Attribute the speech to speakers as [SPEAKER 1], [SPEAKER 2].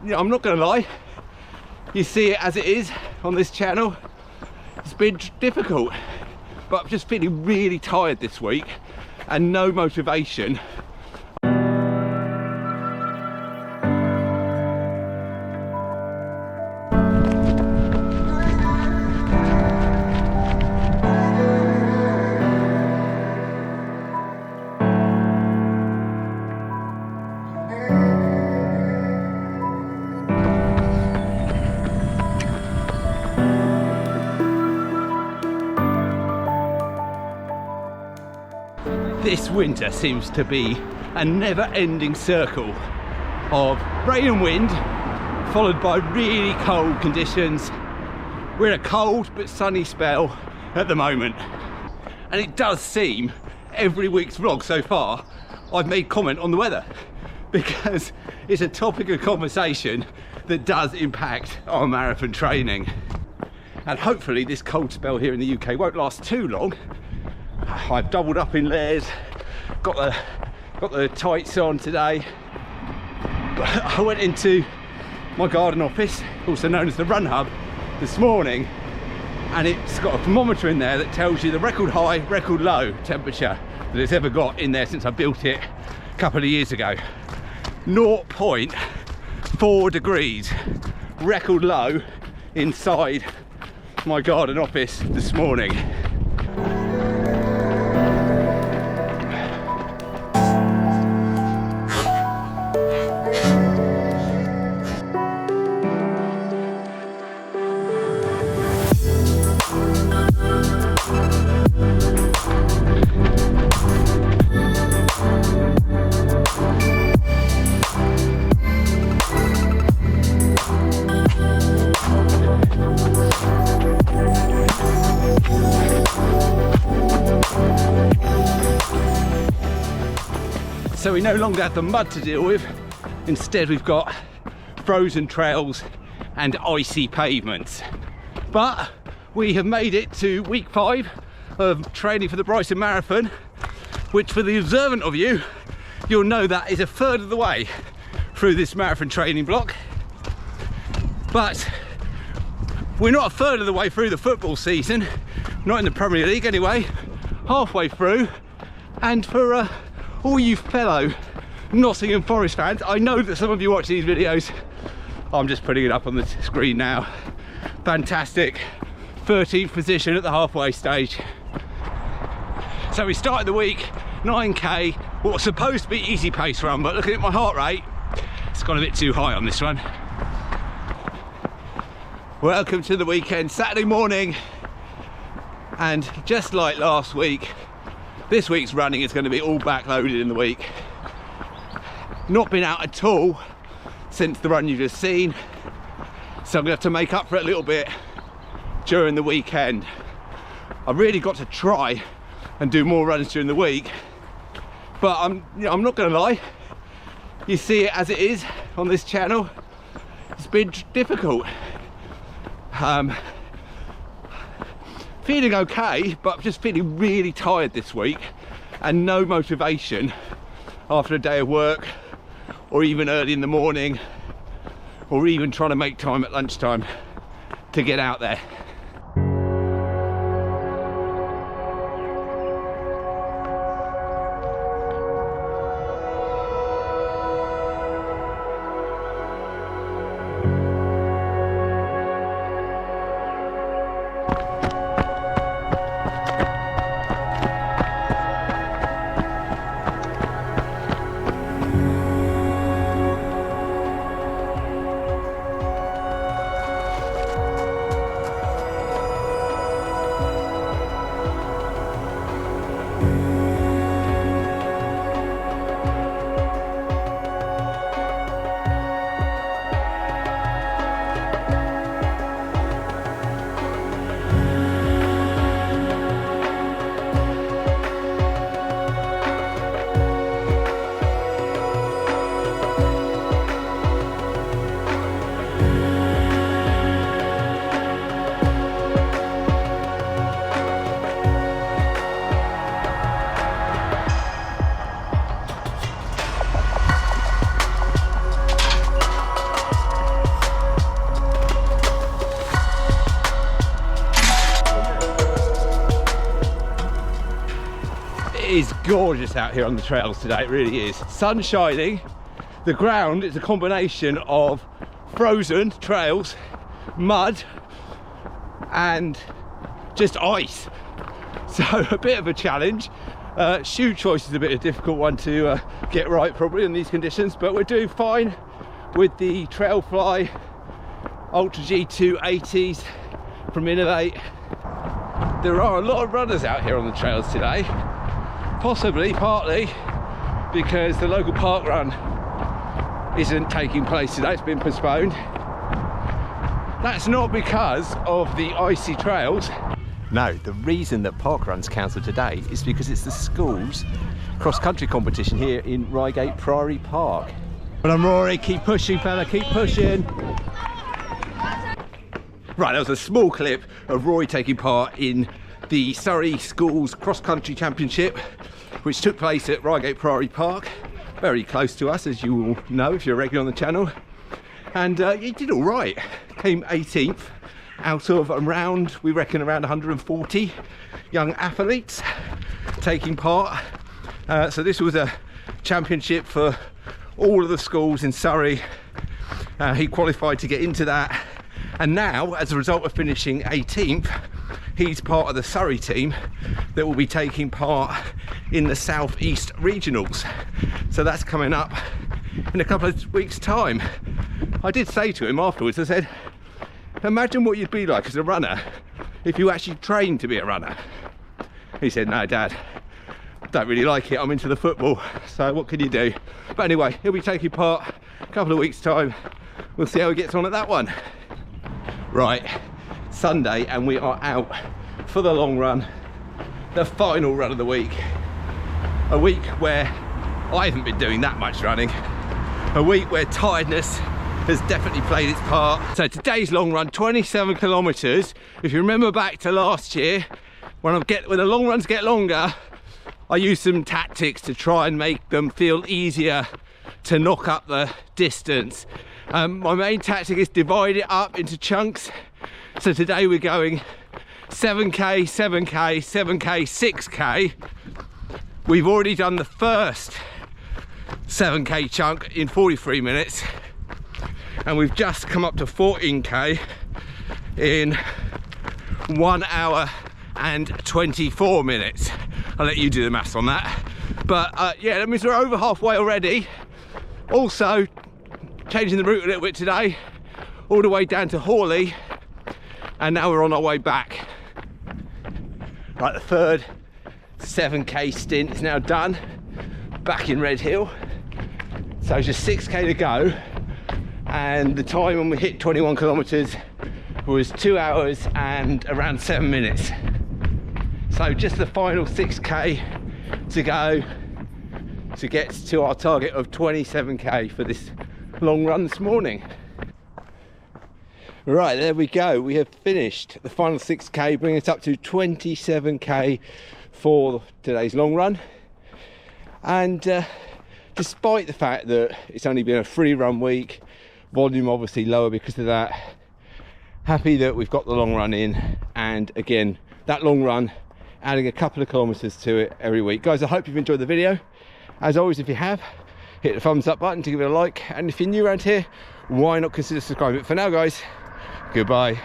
[SPEAKER 1] I'm not gonna lie, you see it as it is on this channel. It's been difficult, but I'm just feeling really tired this week and no motivation. This winter seems to be a never-ending circle of rain and wind, followed by really cold conditions. We're in a cold but sunny spell at the moment, and it does seem every week's vlog so far I've made comment on the weather, because it's a topic of conversation that does impact our marathon training. And hopefully this cold spell here in the UK won't last too long. I've doubled up in layers, got the tights on today. But I went into my garden office, also known as the Run Hub, this morning, and it's got a thermometer in there that tells you the record high, record low temperature that it's ever got in there since I built it a couple of years ago. 0.4 degrees, record low inside my garden office this morning. So we no longer have the mud to deal with. Instead we've got frozen trails and icy pavements. But we have made it to week 5 of training for the Brighton Marathon, which for the observant of you, you'll know that is a third of the way through this marathon training block. But we're not a third of the way through the football season, not in the Premier League anyway, halfway through. And for all you fellow Nottingham Forest fans, I know that some of you watch these videos. I'm just putting it up on the screen now. Fantastic 13th position at the halfway stage. So we started the week 9k, what was supposed to be easy pace run, but looking at my heart rate, it's gone a bit too high on this one. Welcome to the weekend, Saturday morning, and just like last week, this week's running is going to be all backloaded in the week. Not been out at all since the run you've just seen, so I'm going to have to make up for it a little bit during the weekend. I've really got to try and do more runs during the week, but I'm not going to lie, you see it as it is on this channel. It's been difficult. Feeling okay, but just feeling really tired this week and no motivation after a day of work, or even early in the morning, or even trying to make time at lunchtime to get out there. is gorgeous out here on the trails today, it really is. Sun shining, the ground is a combination of frozen trails, mud and just ice. So a bit of a challenge. Shoe choice is a bit of a difficult one to get right probably in these conditions, but we're doing fine with the Trailfly Ultra G280s from Innovate. There are a lot of runners out here on the trails today, possibly partly because the local park run isn't taking place today, it's been postponed. That's not because of the icy trails. No, the reason that park run's cancelled today is because it's the school's cross-country competition here in Reigate Priory Park. But I'm Rory, keep pushing fella, keep pushing. Right, that was a small clip of Rory taking part in the Surrey Schools Cross-Country Championship, which took place at Reigate Priory Park, very close to us, as you all know if you're regular on the channel. And he did all right, came 18th out of around, we reckon around 140 young athletes taking part. So this was a championship for all of the schools in Surrey. He qualified to get into that, and now as a result of finishing 18th, he's part of the Surrey team that will be taking part in the South East Regionals. So that's coming up in a couple of weeks' time. I did say to him afterwards, I said, imagine what you'd be like as a runner if you actually trained to be a runner. He said, no Dad, don't really like it, I'm into the football, so what can you do? But anyway, he'll be taking part a couple of weeks' time. We'll see how he gets on at that one. Right, Sunday, and we are out for the long run, the final run of the week. A week where I haven't been doing that much running. A week where tiredness has definitely played its part. So today's long run, 27 kilometers. If you remember back to last year, when the long runs get longer, I use some tactics to try and make them feel easier to knock up the distance. My main tactic is divide it up into chunks. So today we're going 7k, 7k, 7k, 6k. We've already done the first 7k chunk in 43 minutes, and we've just come up to 14k in 1 hour and 24 minutes. I'll let you do the maths on that. But yeah, that means we're over halfway already. Also, changing the route a little bit today, all the way down to Hawley, and now we're on our way back. Right, the third 7k stint is now done, back in Red Hill. So it's just 6k to go, and the time when we hit 21 kilometers was 2 hours and around 7 minutes. So just the final 6k to go to get to our target of 27k for this long run this morning. Right, there we go, we have finished the final 6k, bringing us up to 27k for today's long run. And despite the fact that it's only been a free run week, volume obviously lower because of that, happy that we've got the long run in. And again, that long run adding a couple of kilometers to it every week. Guys, I hope you've enjoyed the video. As always, if you have, hit the thumbs up button to give it a like, and if you're new around here, why not consider subscribing? But for now guys, goodbye.